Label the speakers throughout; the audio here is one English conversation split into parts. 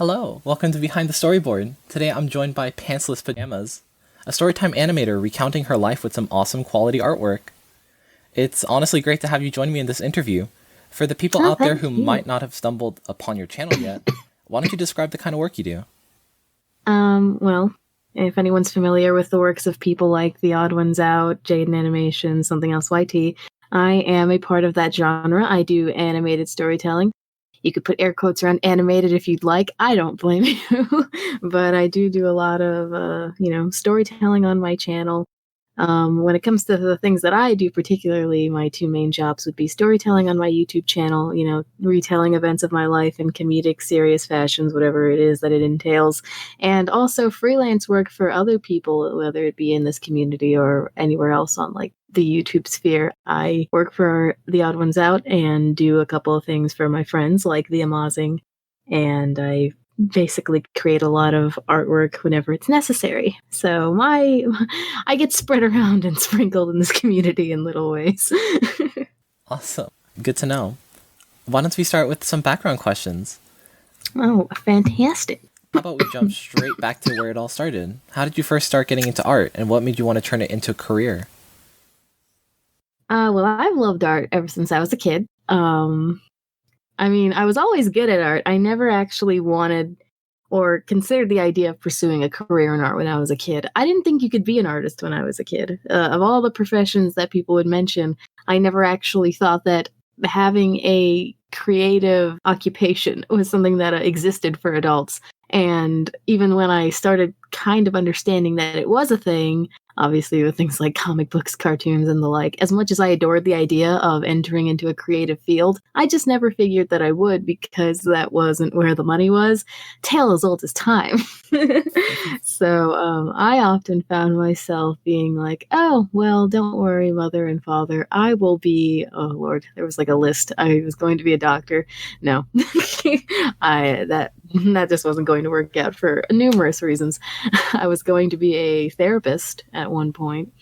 Speaker 1: Hello, welcome to Behind the Storyboard. Today I'm joined by Pantsless Pajamas, a storytime animator recounting her life with some awesome quality artwork. It's honestly great to have you join me in this interview. For the people out there who might not have stumbled upon your channel yet, why don't you describe the kind of work you do?
Speaker 2: Well, if anyone's familiar with the works of people like The Odd Ones Out, Jaden Animation, Something Else YT, I am a part of that genre. I do animated storytelling. You could put air quotes around animated if you'd like. I don't blame you. But I do a lot of, storytelling on my channel. When it comes to the things that I do, particularly my two main jobs would be storytelling on my YouTube channel, retelling events of my life in comedic, serious fashions, whatever it is that it entails, and also freelance work for other people, whether it be in this community or anywhere else on like the YouTube sphere. I work for The Odd Ones Out and do a couple of things for my friends like The Amazing, and I basically create a lot of artwork whenever it's necessary. So I get spread around and sprinkled in this community in little ways.
Speaker 1: Awesome. Good to know. Why don't we start with some background questions?
Speaker 2: Oh, fantastic.
Speaker 1: How about we jump straight back to where it all started? How did you first start getting into art, and what made you want to turn it into a career?
Speaker 2: Well, I've loved art ever since I was a kid. I was always good at art. I never actually wanted or considered the idea of pursuing a career in art when I was a kid. I didn't think you could be an artist when I was a kid. Of all the professions that people would mention, I never actually thought that having a creative occupation was something that existed for adults. And even when I started kind of understanding that it was a thing, obviously with things like comic books, cartoons, and the like, as much as I adored the idea of entering into a creative field, I just never figured that I would because that wasn't where the money was. Tale as old as time. So I often found myself being like, oh, well, don't worry, mother and father. I will be, oh, Lord, there was like a list. I was going to be a doctor. No, that just wasn't going to work out for numerous reasons. I was going to be a therapist at one point,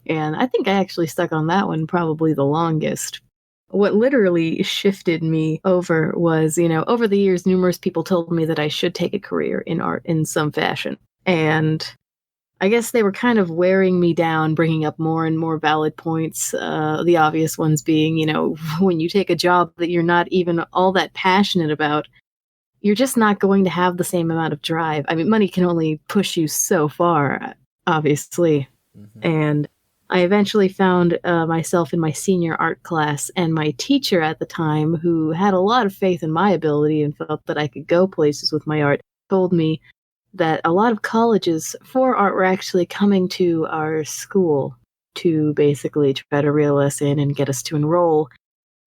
Speaker 2: and I think I actually stuck on that one probably the longest. What literally shifted me over was, over the years, numerous people told me that I should take a career in art in some fashion. And I guess they were kind of wearing me down, bringing up more and more valid points. The obvious ones being, when you take a job that you're not even all that passionate about, you're just not going to have the same amount of drive. I mean, money can only push you so far, obviously. Mm-hmm. And I eventually found myself in my senior art class, and my teacher at the time, who had a lot of faith in my ability and felt that I could go places with my art, told me that a lot of colleges for art were actually coming to our school to basically try to reel us in and get us to enroll.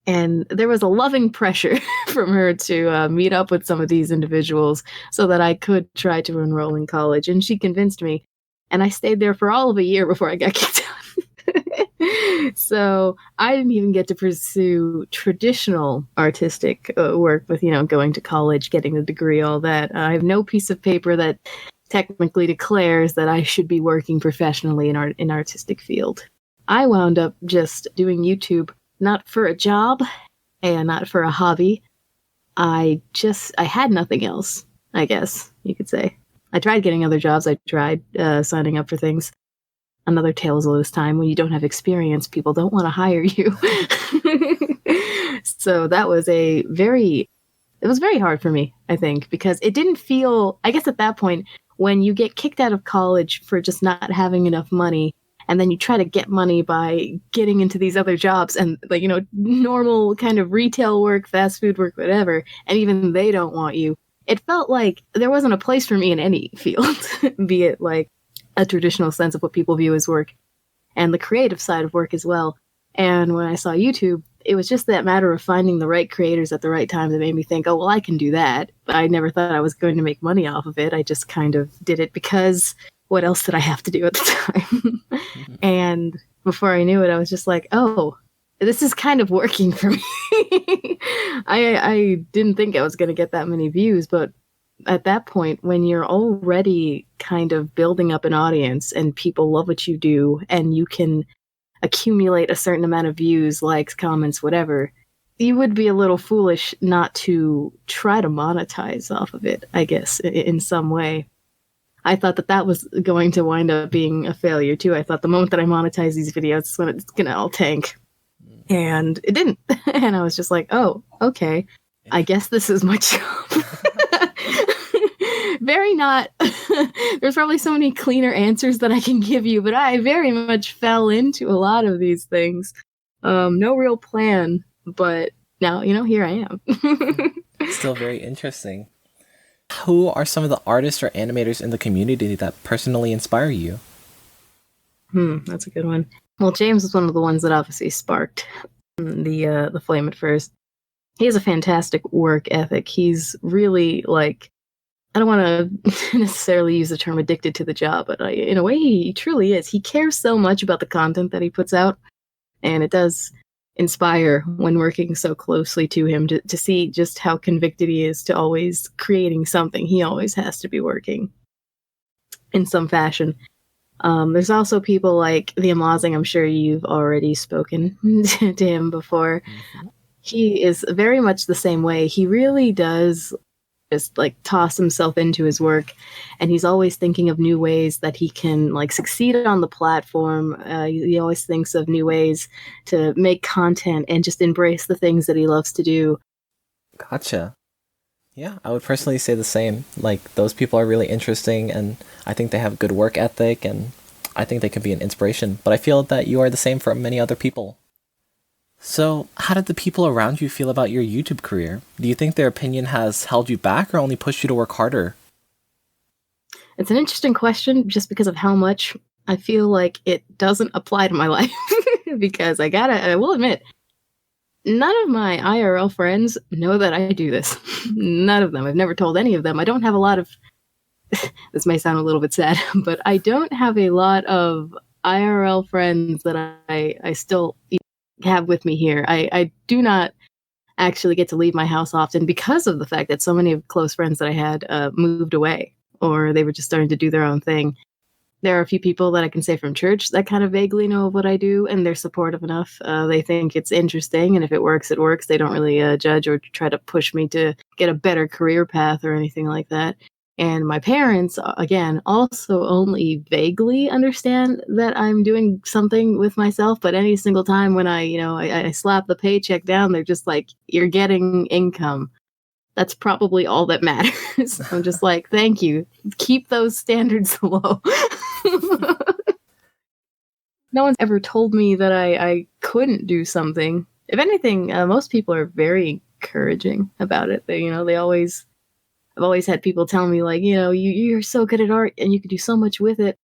Speaker 2: And there was a loving pressure from her to meet up with some of these individuals so that I could try to enroll in college. And she convinced me. And I stayed there for all of a year before I got kicked out. So I didn't even get to pursue traditional artistic work with, going to college, getting a degree, all that. I have no piece of paper that technically declares that I should be working professionally in artistic field. I wound up just doing YouTube, not for a job and not for a hobby. I had nothing else, I guess you could say. I tried getting other jobs. I tried signing up for things. Another tale as old as time. When you don't have experience, people don't want to hire you. So that was it was very hard for me, I think, because it didn't feel, I guess at that point, when you get kicked out of college for just not having enough money, and then you try to get money by getting into these other jobs and, like, normal kind of retail work, fast food work, whatever, and even they don't want you. It felt like there wasn't a place for me in any field, be it like a traditional sense of what people view as work and the creative side of work as well. And when I saw YouTube, it was just that matter of finding the right creators at the right time that made me think, oh, well, I can do that. But I never thought I was going to make money off of it. I just kind of did it because what else did I have to do at the time? And before I knew it, I was just like, oh, this is kind of working for me. I didn't think I was going to get that many views, but at that point, when you're already kind of building up an audience and people love what you do and you can accumulate a certain amount of views, likes, comments, whatever, you would be a little foolish not to try to monetize off of it, I guess, in some way. I thought that was going to wind up being a failure too. I thought the moment that I monetize these videos is when it's gonna all tank. And it didn't. And I was just like, oh, okay. I guess this is my job. Very not. There's probably so many cleaner answers that I can give you, but I very much fell into a lot of these things. No real plan, but now, here I am.
Speaker 1: Still very interesting. Who are some of the artists or animators in the community that personally inspire you?
Speaker 2: That's a good one. Well, James was one of the ones that obviously sparked the flame at first. He has a fantastic work ethic. He's really like, I don't want to necessarily use the term addicted to the job, but in a way he truly is. He cares so much about the content that he puts out, and it does inspire when working so closely to him to see just how convicted he is to always creating something. He always has to be working in some fashion. There's also people like the Amazing. I'm sure you've already spoken to him before. Mm-hmm. He is very much the same way. He really does just like toss himself into his work, and he's always thinking of new ways that he can like succeed on the platform. He always thinks of new ways to make content and just embrace the things that he loves to do.
Speaker 1: Gotcha. Yeah, I would personally say the same. Like, those people are really interesting, and I think they have good work ethic, and I think they could be an inspiration. But I feel that you are the same for many other people. So, how did the people around you feel about your YouTube career? Do you think their opinion has held you back or only pushed you to work harder?
Speaker 2: It's an interesting question just because of how much I feel like it doesn't apply to my life. Because I will admit, none of my IRL friends know that I do this. None of them. I've never told any of them. I don't have a lot of... This may sound a little bit sad, but I don't have a lot of IRL friends that I still have with me here. I do not actually get to leave my house often because of the fact that so many of close friends that I had moved away, or they were just starting to do their own thing. There are a few people that I can say from church that kind of vaguely know what I do, and they're supportive enough. They think it's interesting, and if it works, it works. They don't really judge or try to push me to get a better career path or anything like that. And my parents, again, also only vaguely understand that I'm doing something with myself. But any single time when I slap the paycheck down, they're just like, you're getting income. That's probably all that matters. I'm just like, thank you. Keep those standards low. No one's ever told me that I couldn't do something. If anything, most people are very encouraging about it. I've always had people tell me, like, you're so good at art and you could do so much with it.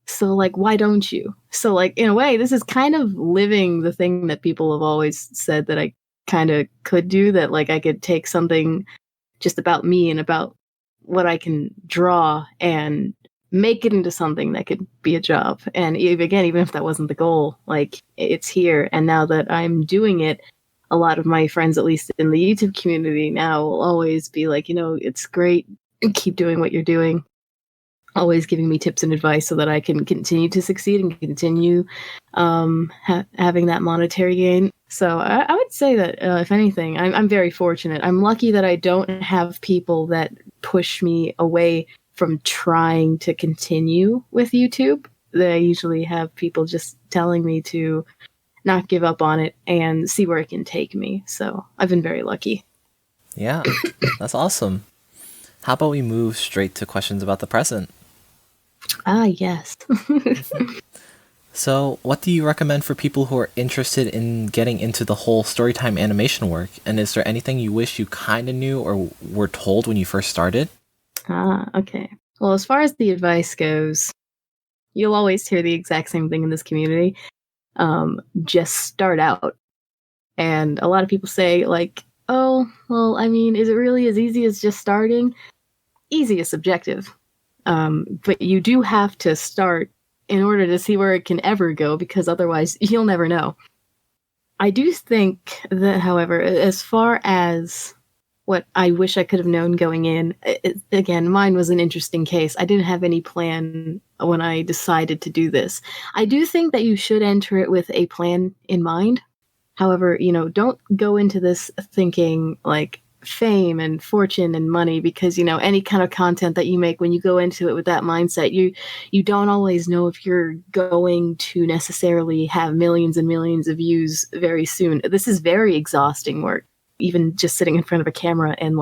Speaker 2: So, like, why don't you? So, like, in a way, this is kind of living the thing that people have always said that I kind of could do, that, like, I could take something just about me and about what I can draw and make it into something that could be a job. And again, even if that wasn't the goal, like, it's here. And now that I'm doing it, a lot of my friends, at least in the YouTube community now, will always be like, it's great. Keep doing what you're doing. Always giving me tips and advice so that I can continue to succeed and continue having that monetary gain. So I would say that, if anything, I'm very fortunate. I'm lucky that I don't have people that push me away from trying to continue with YouTube. I usually have people just telling me to not give up on it and see where it can take me. So I've been very lucky.
Speaker 1: Yeah, that's awesome. How about we move straight to questions about the present?
Speaker 2: Ah, yes.
Speaker 1: So what do you recommend for people who are interested in getting into the whole storytime animation work? And is there anything you wish you kind of knew or were told when you first started?
Speaker 2: Okay. Well, as far as the advice goes, you'll always hear the exact same thing in this community. Just start out. And a lot of people say, like, oh, well, I mean, is it really as easy as just starting? Easy is subjective. But you do have to start in order to see where it can ever go, because otherwise you'll never know. I do think that, however, as far as what I wish I could have known going in, again, mine was an interesting case. I didn't have any plan when I decided to do this. I do think that you should enter it with a plan in mind. However, don't go into this thinking like fame and fortune and money, because any kind of content that you make, when you go into it with that mindset, you don't always know if you're going to necessarily have millions and millions of views very soon. This is very exhausting work. Even just sitting in front of a camera and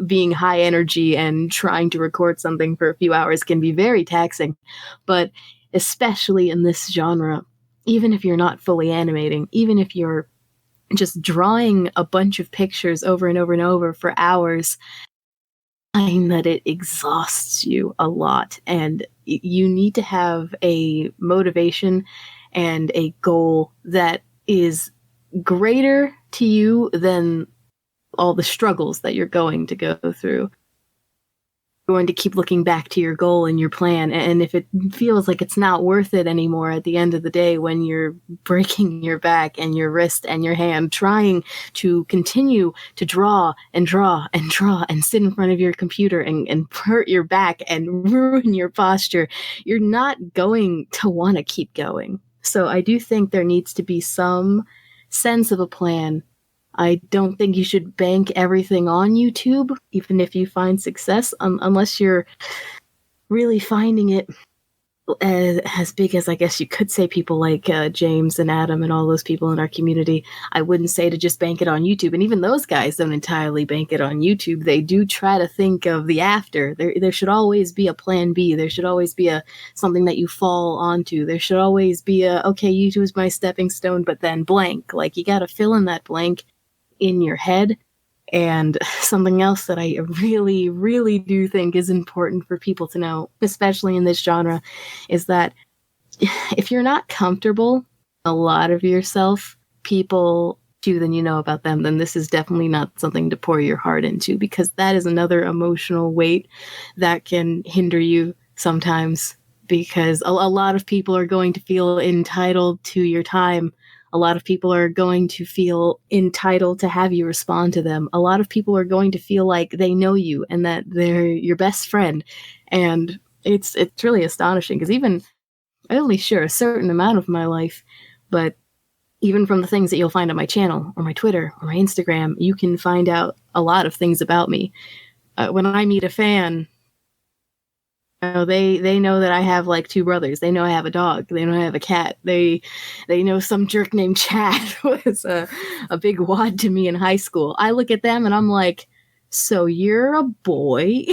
Speaker 2: being high energy and trying to record something for a few hours can be very taxing. But especially in this genre, even if you're not fully animating, even if you're just drawing a bunch of pictures over and over and over for hours, I find that it exhausts you a lot. And you need to have a motivation and a goal that is greater to you than all the struggles that you're going to go through. You're going to keep looking back to your goal and your plan, and if it feels like it's not worth it anymore at the end of the day, when you're breaking your back and your wrist and your hand trying to continue to draw and draw and draw and sit in front of your computer and hurt your back and ruin your posture, you're not going to want to keep going. So I do think there needs to be some sense of a plan. I don't think you should bank everything on YouTube, even if you find success, unless you're really finding it as big as, I guess you could say, people like James and Adam and all those people in our community. I wouldn't say to just bank it on YouTube. And even those guys don't entirely bank it on YouTube. They do try to think of the after. There should always be a plan B. There should always be something that you fall onto. There should always be okay, YouTube is my stepping stone, but then blank. Like, you got to fill in that blank in your head. And something else that I really, really do think is important for people to know, especially in this genre, is that if you're not comfortable a lot of yourself, people than you know about them, then this is definitely not something to pour your heart into, because that is another emotional weight that can hinder you sometimes, because a lot of people are going to feel entitled to your time. A lot of people are going to feel entitled to have you respond to them. A lot of people are going to feel like they know you and that they're your best friend. And it's really astonishing, because even I only share a certain amount of my life, but even from the things that you'll find on my channel or my Twitter or my Instagram, you can find out a lot of things about me. When I meet a fan, they know that I have like 2 brothers. They know I have a dog. They know I have a cat. They know some jerk named Chad was a big wad to me in high school. I look at them and I'm like, so you're a boy?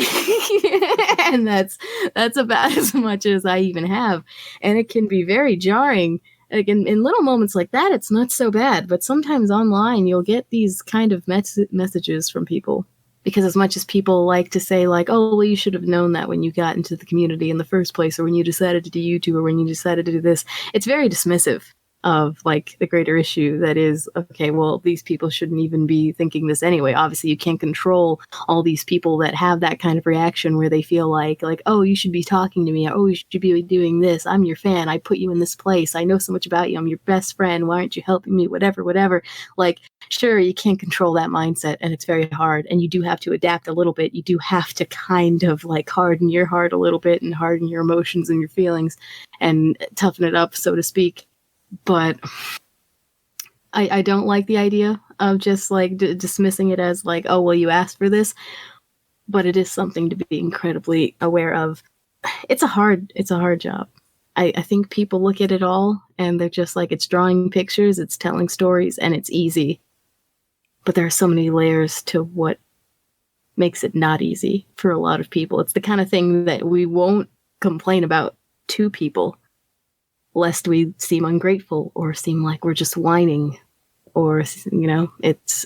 Speaker 2: And that's about as much as I even have. And it can be very jarring. Like in little moments like that, it's not so bad. But sometimes online, you'll get these kind of messages from people. Because as much as people like to say, like, oh, well, you should have known that when you got into the community in the first place, or when you decided to do YouTube, or when you decided to do this, it's very dismissive of, like, the greater issue that is, okay, well, these people shouldn't even be thinking this anyway. Obviously, you can't control all these people that have that kind of reaction where they feel like, oh, you should be talking to me, or, oh, you should be doing this. I'm your fan. I put you in this place. I know so much about you. I'm your best friend. Why aren't you helping me? Whatever. Like, sure, you can't control that mindset, and it's very hard, and you do have to adapt a little bit. You do have to kind of, like, harden your heart a little bit and harden your emotions and your feelings and toughen it up, so to speak. But I don't like the idea of just, like, dismissing it as, like, oh, well, you asked for this. But it is something to be incredibly aware of. It's a hard job. I think people look at it all, and they're just like, it's drawing pictures, it's telling stories, and it's easy. But there are so many layers to what makes it not easy for a lot of people. It's the kind of thing that we won't complain about to people, lest we seem ungrateful or seem like we're just whining, or, it's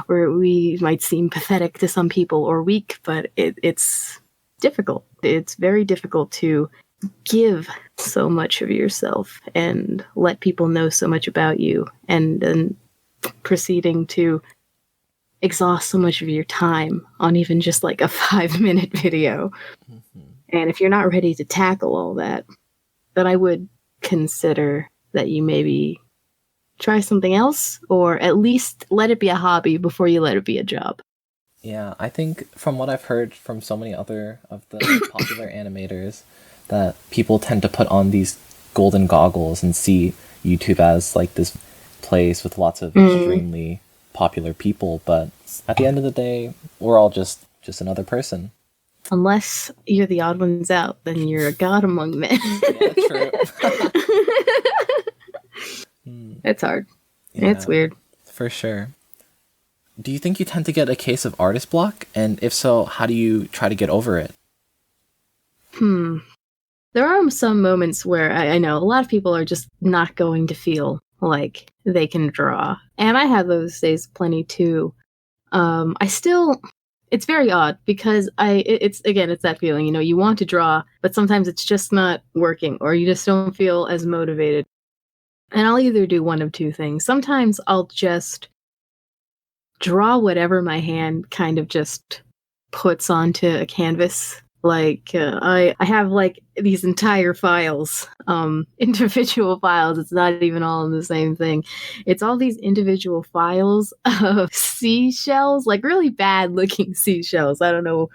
Speaker 2: where we might seem pathetic to some people or weak, but it's difficult. It's very difficult to give so much of yourself and let people know so much about you, and then proceeding to exhaust so much of your time on even just like a 5-minute video. Mm-hmm. And if you're not ready to tackle all that, then I would consider that you maybe try something else, or at least let it be a hobby before you let it be a job.
Speaker 1: Yeah, I think from what I've heard from so many other of the popular animators, that people tend to put on these golden goggles and see YouTube as like this place with lots of extremely popular people, but at the end of the day, we're all just another person.
Speaker 2: Unless you're the odd ones out, then you're a god among men.
Speaker 1: Yeah, true.
Speaker 2: It's hard.
Speaker 1: Yeah,
Speaker 2: It's weird.
Speaker 1: for sure. Do you think you tend to get a case of artist block? And if so, how do you try to get over it?
Speaker 2: There are some moments where I know a lot of people are just not going to feel like they can draw. And I have those days plenty too. It's very odd because it's that feeling, you know, you want to draw, but sometimes it's just not working or you just don't feel as motivated. And I'll either do one of two things. Sometimes I'll just draw whatever my hand kind of just puts onto a canvas. Like I have like these entire files, individual files. It's not even all in the same thing. It's all these individual files of seashells, like really bad looking seashells. I don't know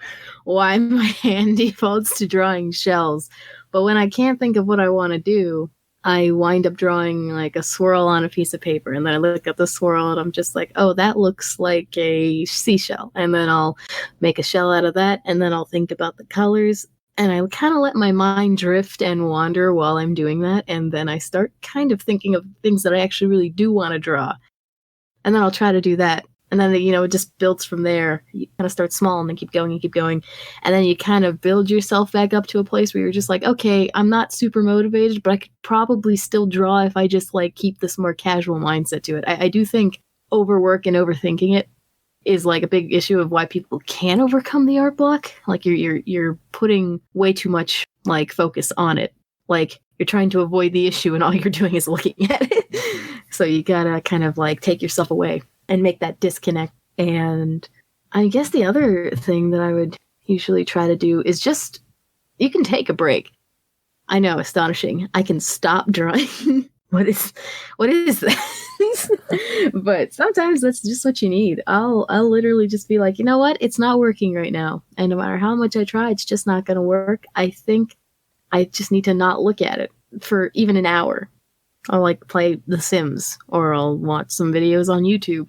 Speaker 2: why my hand defaults to drawing shells, but when I can't think of what I want to do, I wind up drawing like a swirl on a piece of paper, and then I look at the swirl and I'm just like, oh, that looks like a seashell. And then I'll make a shell out of that, and then I'll think about the colors, and I kind of let my mind drift and wander while I'm doing that, and then I start kind of thinking of things that I actually really do want to draw. And then I'll try to do that. And then, you know, it just builds from there. You kind of start small and then keep going and keep going. And then you kind of build yourself back up to a place where you're just like, okay, I'm not super motivated, but I could probably still draw if I just like keep this more casual mindset to it. I do think overwork and overthinking it is like a big issue of why people can't overcome the art block. Like you're putting way too much like focus on it. Like you're trying to avoid the issue and all you're doing is looking at it. So you gotta kind of like take yourself away and make that disconnect. And I guess the other thing that I would usually try to do is just, you can take a break. I know, astonishing. I can stop drawing. What is that? But sometimes that's just what you need. I'll literally just be like, you know what? It's not working right now. And no matter how much I try, it's just not going to work. I think I just need to not look at it for even an hour. I'll like play The Sims, or I'll watch some videos on YouTube.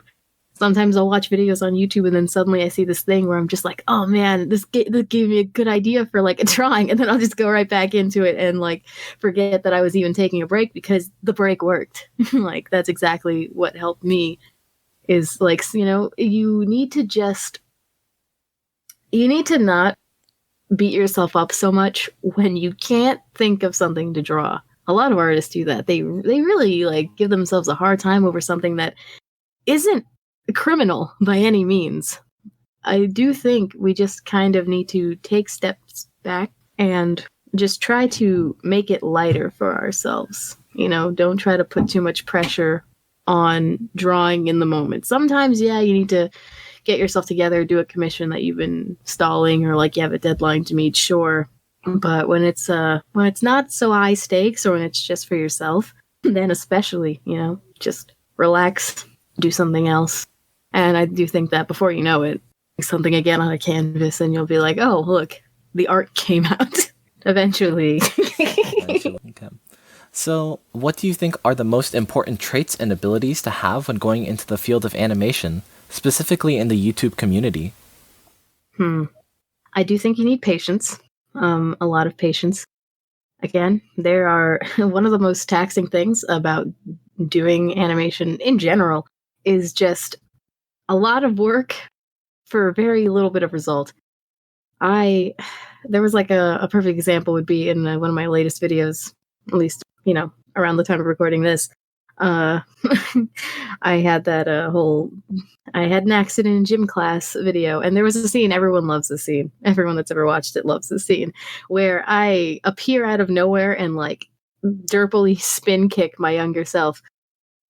Speaker 2: Sometimes I'll watch videos on YouTube and then suddenly I see this thing where I'm just like, oh man, this gave me a good idea for like a drawing, and then I'll just go right back into it and like forget that I was even taking a break because the break worked. Like that's exactly what helped me, is like, you know, you need to not beat yourself up so much when you can't think of something to draw. A lot of artists do that. They really like give themselves a hard time over something that isn't criminal by any means. I do think we just kind of need to take steps back and just try to make it lighter for ourselves. You know, don't try to put too much pressure on drawing in the moment. Sometimes, yeah, you need to get yourself together, do a commission that you've been stalling, or like you have a deadline to meet, sure. But when it's not so high stakes, or when it's just for yourself, then especially, you know, just relax, do something else. And I do think that before you know it, something again on a canvas, and you'll be like, oh, look, the art came out eventually.
Speaker 1: Okay. So, what do you think are the most important traits and abilities to have when going into the field of animation, specifically in the YouTube community?
Speaker 2: I do think you need patience. A lot of patience. Again, there are one of the most taxing things about doing animation in general is just a lot of work for very little bit of result. There was like a perfect example would be in one of my latest videos, at least, you know, around the time of recording this. I had that I had an accident in gym class video, and there was a scene, everyone loves the scene. Everyone that's ever watched it loves the scene, where I appear out of nowhere and like derpily spin kick my younger self.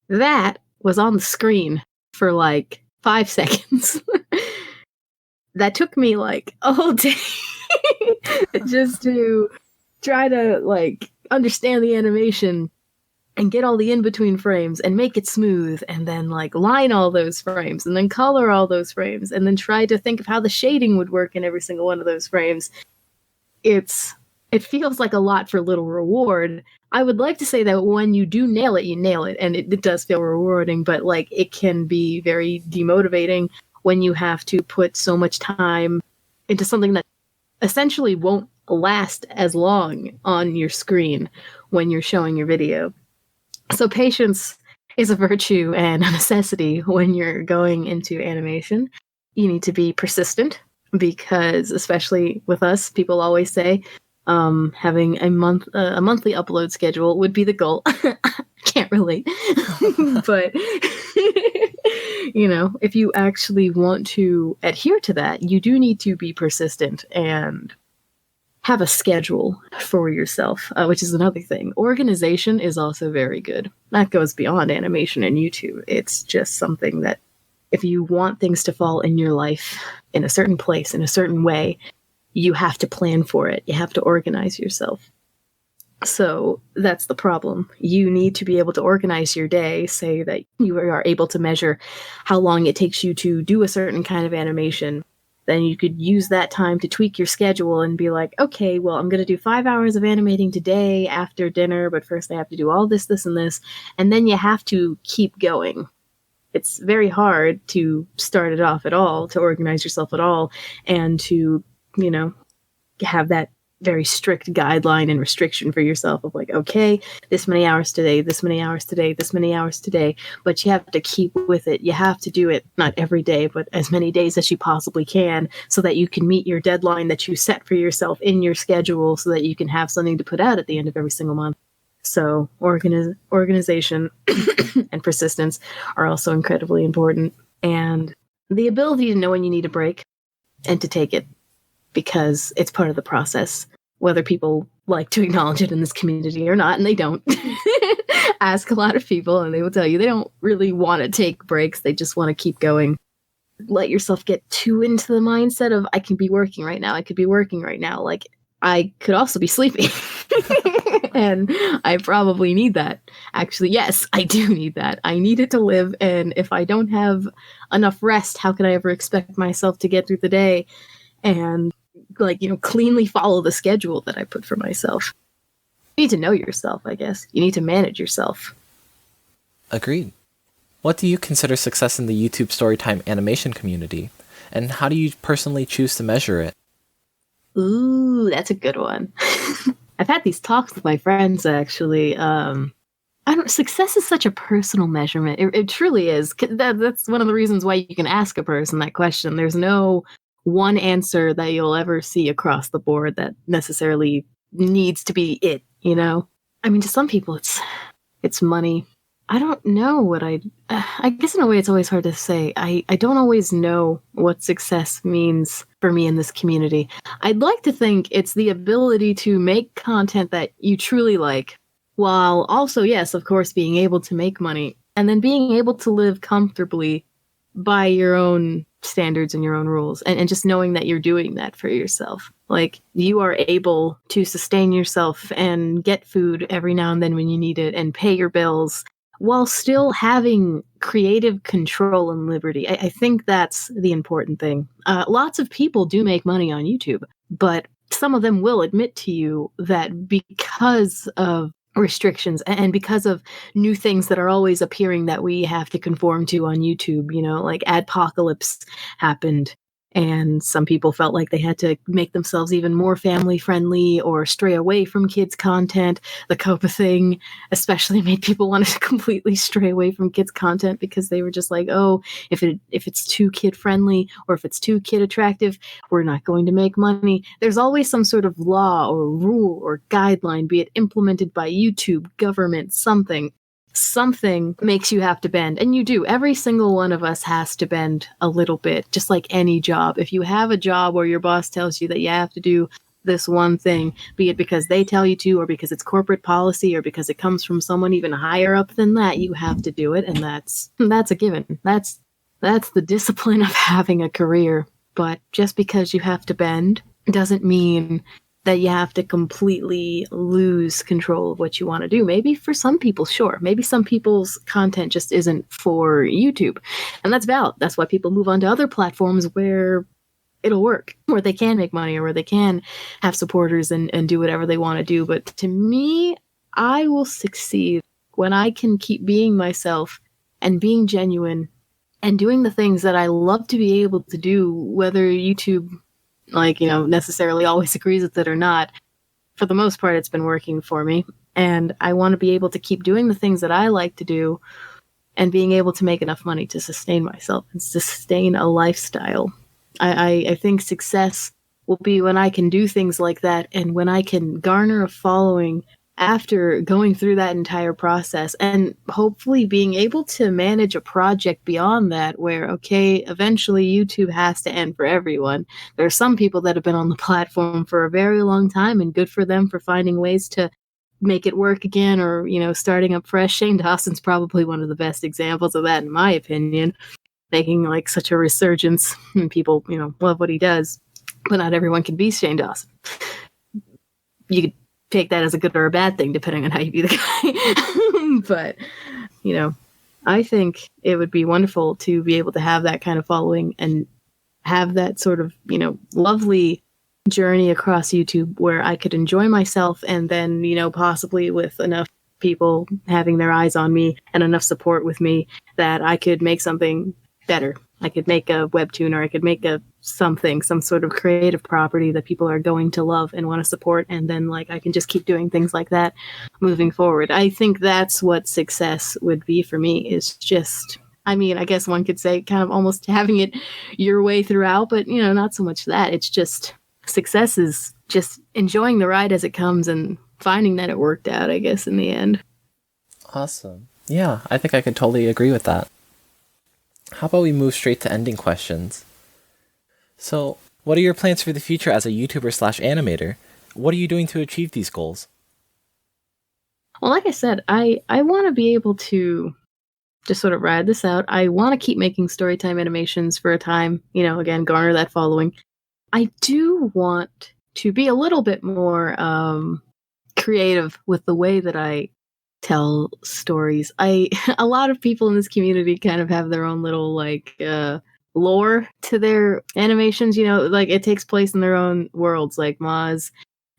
Speaker 2: That was on the screen for like 5 seconds. That took me like a whole day just to try to like understand the animation and get all the in-between frames and make it smooth, and then like line all those frames and then color all those frames and then try to think of how the shading would work in every single one of those frames. It feels like a lot for little reward. I would like to say that when you do nail it, you nail it, and it does feel rewarding, but like it can be very demotivating when you have to put so much time into something that essentially won't last as long on your screen when you're showing your video. So patience is a virtue and a necessity when you're going into animation. You need to be persistent because, especially with us, people always say having a monthly upload schedule would be the goal. Can't relate, but if you actually want to adhere to that, you do need to be persistent and have a schedule for yourself, which is another thing. Organization is also very good. That goes beyond animation and YouTube. It's just something that if you want things to fall in your life in a certain place, in a certain way, you have to plan for it. You have to organize yourself. So that's the problem. You need to be able to organize your day, say that you are able to measure how long it takes you to do a certain kind of animation. Then you could use that time to tweak your schedule and be like, okay, well, I'm going to do 5 hours of animating today after dinner, but first I have to do all this, this, and this. And then you have to keep going. It's very hard to start it off at all, to organize yourself at all, and to, have that very strict guideline and restriction for yourself of like, okay, this many hours today, this many hours today, this many hours today, but you have to keep with it. You have to do it not every day, but as many days as you possibly can so that you can meet your deadline that you set for yourself in your schedule so that you can have something to put out at the end of every single month. So organization and persistence are also incredibly important, and the ability to know when you need a break and to take it, because it's part of the process, whether people like to acknowledge it in this community or not, and they don't. Ask a lot of people and they will tell you they don't really want to take breaks. They just want to keep going. Let yourself get too into the mindset of, I can be working right now. I could be working right now. Like, I could also be sleeping. And I probably need that. Actually, yes, I do need that. I need it to live. And if I don't have enough rest, how can I ever expect myself to get through the day and cleanly follow the schedule that I put for myself? You need to know yourself, I guess. You need to manage yourself.
Speaker 1: Agreed. What do you consider success in the YouTube Storytime animation community? And how do you personally choose to measure it?
Speaker 2: Ooh, that's a good one. I've had these talks with my friends, actually. Success is such a personal measurement. It truly is. That's one of the reasons why you can ask a person that question. There's no one answer that you'll ever see across the board that necessarily needs to be it, I mean, to some people it's money. I don't know what I guess in a way it's always hard to say. I don't always know what success means for me in this community. I'd like to think it's the ability to make content that you truly like, while also, yes, of course, being able to make money, and then being able to live comfortably by your own standards and your own rules, and just knowing that you're doing that for yourself. Like, you are able to sustain yourself and get food every now and then when you need it and pay your bills while still having creative control and liberty. I think that's the important thing. Lots of people do make money on YouTube, but some of them will admit to you that because of restrictions and because of new things that are always appearing that we have to conform to on YouTube, like Adpocalypse happened, and some people felt like they had to make themselves even more family friendly or stray away from kids content. The Copa thing especially made people want to completely stray away from kids content because they were just like, oh, if it's too kid friendly or if it's too kid attractive, we're not going to make money. There's always some sort of law or rule or guideline, be it implemented by YouTube, government, something makes you have to bend. And you do. Every single one of us has to bend a little bit, just like any job. If you have a job where your boss tells you that you have to do this one thing, be it because they tell you to, or because it's corporate policy, or because it comes from someone even higher up than that, you have to do it. And that's a given. That's the discipline of having a career. But just because you have to bend doesn't mean that you have to completely lose control of what you want to do. Maybe for some people, sure. Maybe some people's content just isn't for YouTube. And that's valid. That's why people move on to other platforms where it'll work, where they can make money or where they can have supporters and do whatever they want to do. But to me, I will succeed when I can keep being myself and being genuine and doing the things that I love to be able to do, whether YouTube, necessarily always agrees with it or not. For the most part, it's been working for me. And I want to be able to keep doing the things that I like to do and being able to make enough money to sustain myself and sustain a lifestyle. I think success will be when I can do things like that and when I can garner a following after going through that entire process and hopefully being able to manage a project beyond that where, okay, eventually YouTube has to end for everyone. There are some people that have been on the platform for a very long time and good for them for finding ways to make it work again or, starting up fresh. Shane Dawson's probably one of the best examples of that, in my opinion, making like such a resurgence and people, love what he does, but not everyone can be Shane Dawson. You could take that as a good or a bad thing, depending on how you view the guy. But, I think it would be wonderful to be able to have that kind of following and have that sort of, lovely journey across YouTube where I could enjoy myself and then, possibly with enough people having their eyes on me and enough support with me that I could make something better. I could make a webtoon or I could make some sort of creative property that people are going to love and want to support. And then I can just keep doing things like that moving forward. I think that's what success would be for me is just, I guess one could say kind of almost having it your way throughout, but not so much that. It's just success is just enjoying the ride as it comes and finding that it worked out, I guess, in the end.
Speaker 1: Awesome. Yeah, I think I could totally agree with that. How about we move straight to ending questions? So, what are your plans for the future as a YouTuber/animator? What are you doing to achieve these goals?
Speaker 2: Well, like I said, I want to be able to just sort of ride this out. I want to keep making storytime animations for a time, again, garner that following. I do want to be a little bit more creative with the way that I tell stories. A lot of people in this community kind of have their own little lore to their animations, it takes place in their own worlds. Like Maz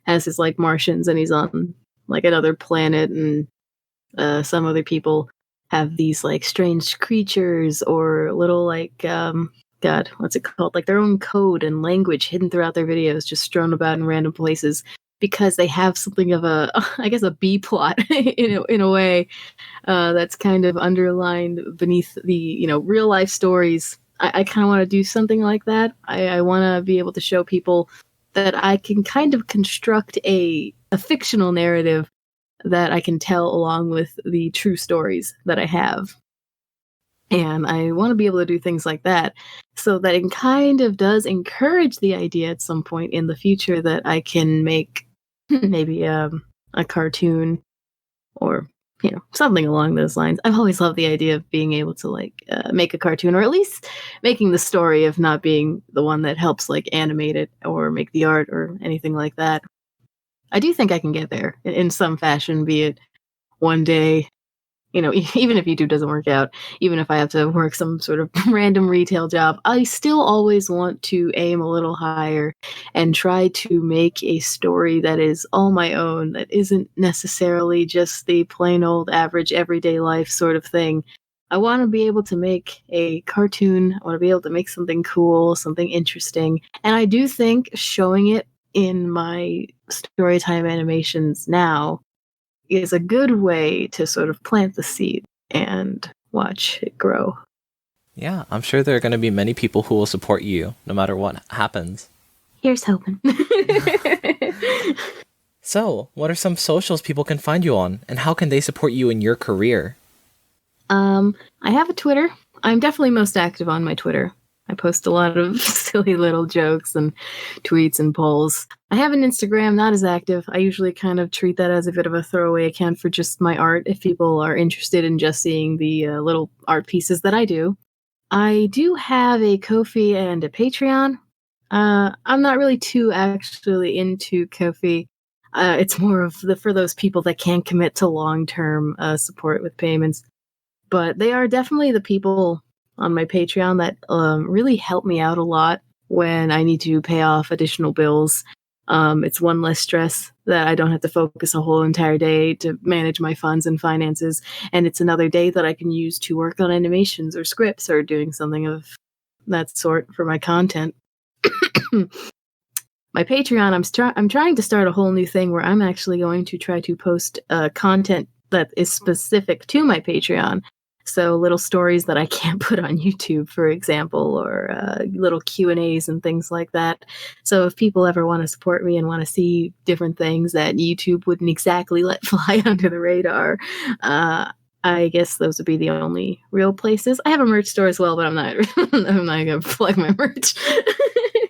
Speaker 2: has his Martians and he's on another planet, and some other people have these strange creatures or little God, what's it called? Their own code and language hidden throughout their videos, just strewn about in random places. Because they have something of a B plot in a way that's kind of underlined beneath the real life stories. I kind of want to do something like that. I want to be able to show people that I can kind of construct a fictional narrative that I can tell along with the true stories that I have. And I want to be able to do things like that so that it kind of does encourage the idea at some point in the future that I can make maybe a cartoon or something along those lines. I've always loved the idea of being able to make a cartoon, or at least making the story of not being the one that helps animate it or make the art or anything like that. I do think I can get there in some fashion, be it one day, even if YouTube doesn't work out, even if I have to work some sort of random retail job, I still always want to aim a little higher and try to make a story that is all my own, that isn't necessarily just the plain old average everyday life sort of thing. I want to be able to make a cartoon. I want to be able to make something cool, something interesting. And I do think showing it in my storytime animations now is a good way to sort of plant the seed and watch it grow.
Speaker 1: Yeah, I'm sure there are going to be many people who will support you no matter what happens.
Speaker 2: Here's hoping.
Speaker 1: So, what are some socials people can find you on, and how can they support you in your career?
Speaker 2: I have a Twitter. I'm definitely most active on my Twitter. I post a lot of silly little jokes and tweets and polls. I have an Instagram, not as active. I usually kind of treat that as a bit of a throwaway account for just my art if people are interested in just seeing the little art pieces that I do. I do have a Ko-fi and a Patreon. I'm not really too actually into Ko-fi. It's more of for those people that can't commit to long-term support with payments. But they are definitely the people on my Patreon that really help me out a lot when I need to pay off additional bills. It's one less stress that I don't have to focus a whole entire day to manage my funds and finances. And it's another day that I can use to work on animations or scripts or doing something of that sort for my content. My Patreon, I'm trying to start a whole new thing where I'm actually going to try to post content that is specific to my Patreon. So little stories that I can't put on YouTube, for example, or little Q&As and things like that. So if people ever want to support me and want to see different things that YouTube wouldn't exactly let fly under the radar, I guess those would be the only real places. I have a merch store as well, but I'm not I'm not gonna plug my merch.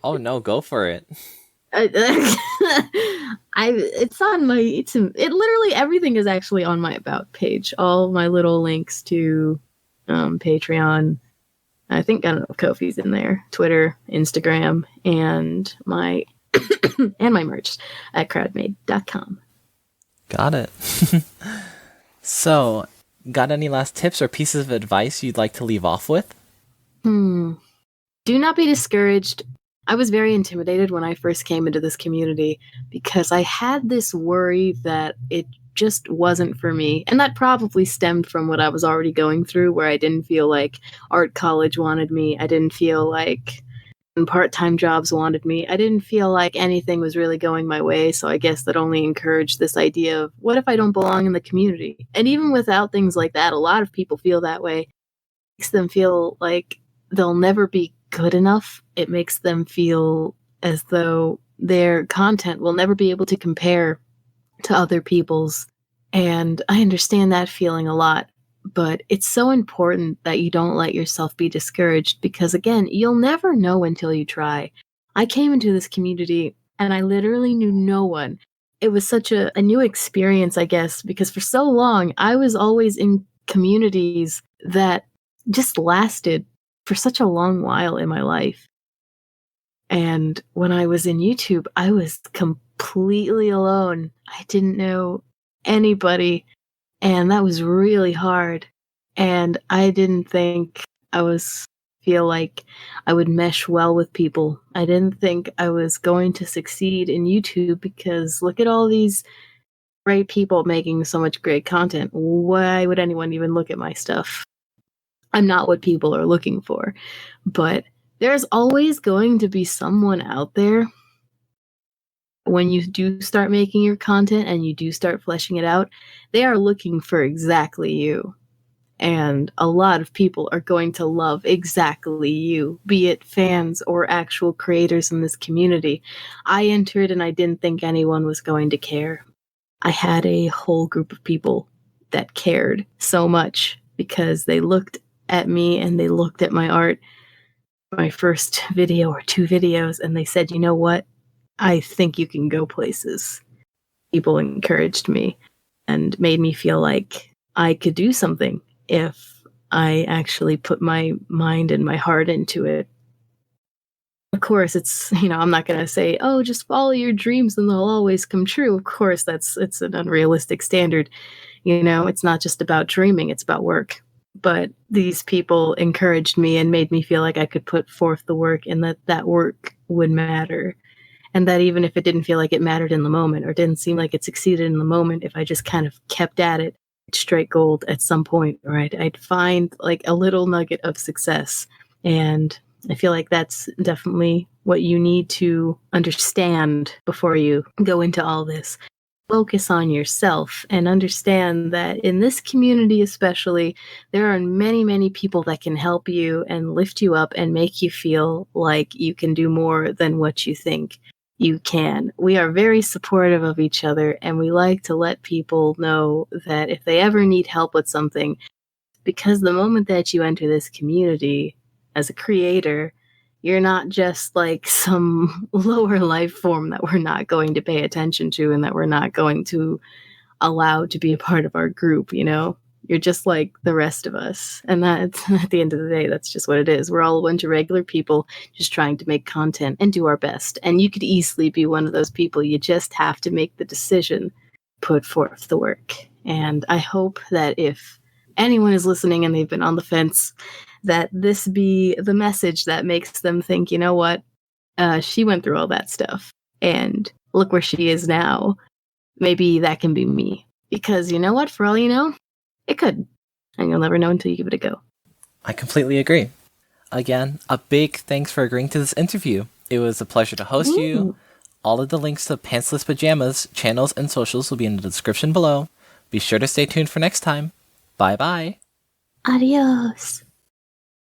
Speaker 1: Oh no, go for it.
Speaker 2: It's on my it literally everything is actually on my about page. All my little links to Patreon. I think, I don't know if Ko-fi's in there, Twitter, Instagram, and my and my merch at crowdmade.com.
Speaker 1: Got it. So, got any last tips or pieces of advice you'd like to leave off with?
Speaker 2: Do not be discouraged. I was very intimidated when I first came into this community because I had this worry that it just wasn't for me. And that probably stemmed from what I was already going through, where I didn't feel like art college wanted me. I didn't feel like part-time jobs wanted me. I didn't feel like anything was really going my way. So I guess that only encouraged this idea of, what if I don't belong in the community? And even without things like that, a lot of people feel that way. It makes them feel like they'll never be good enough. It makes them feel as though their content will never be able to compare to other people's. And I understand that feeling a lot, but it's so important that you don't let yourself be discouraged because, again, you'll never know until you try. I came into this community and I literally knew no one. It was such a new experience, I guess, because for so long I was always in communities that just lasted for such a long while in my life. And when I was in YouTube, I was completely alone. I didn't know anybody, and that was really hard. And I didn't think feel like I would mesh well with people. I didn't think I was going to succeed in YouTube because look at all these great people making so much great content. Why would anyone even look at my stuff? I'm not what people are looking for. But there's always going to be someone out there when you do start making your content and you do start fleshing it out, they are looking for exactly you. And a lot of people are going to love exactly you, be it fans or actual creators in this community. I entered and I didn't think anyone was going to care. I had a whole group of people that cared so much because they looked at me and they looked at my art, my first video or two videos, and they said, you know what? I think you can go places. People encouraged me and made me feel like I could do something if I actually put my mind and my heart into it. Of course, it's, I'm not going to say, oh, just follow your dreams and they'll always come true. Of course, it's an unrealistic standard. It's not just about dreaming, it's about work. But these people encouraged me and made me feel like I could put forth the work and that work would matter. And that even if it didn't feel like it mattered in the moment or didn't seem like it succeeded in the moment, if I just kind of kept at it, I'd strike gold at some point, right? I'd find like a little nugget of success. And I feel like that's definitely what you need to understand before you go into all this. Focus on yourself and understand that in this community especially, there are many, many people that can help you and lift you up and make you feel like you can do more than what you think you can. We are very supportive of each other, and we like to let people know that if they ever need help with something, because the moment that you enter this community as a creator, you're not just like some lower life form that we're not going to pay attention to and that we're not going to allow to be a part of our group, You're just like the rest of us. And that's, at the end of the day, that's just what it is. We're all a bunch of regular people just trying to make content and do our best. And you could easily be one of those people. You just have to make the decision, put forth the work. And I hope that if anyone is listening and they've been on the fence, that this be the message that makes them think, you know what, she went through all that stuff. and look where she is now. Maybe that can be me. Because you know what? For all you know, it could. And you'll never know until you give it a go.
Speaker 1: I completely agree. Again, a big thanks for agreeing to this interview. It was a pleasure to host you. All of the links to Pantsless Pajamas, channels, and socials will be in the description below. Be sure to stay tuned for next time. Bye-bye.
Speaker 2: Adios.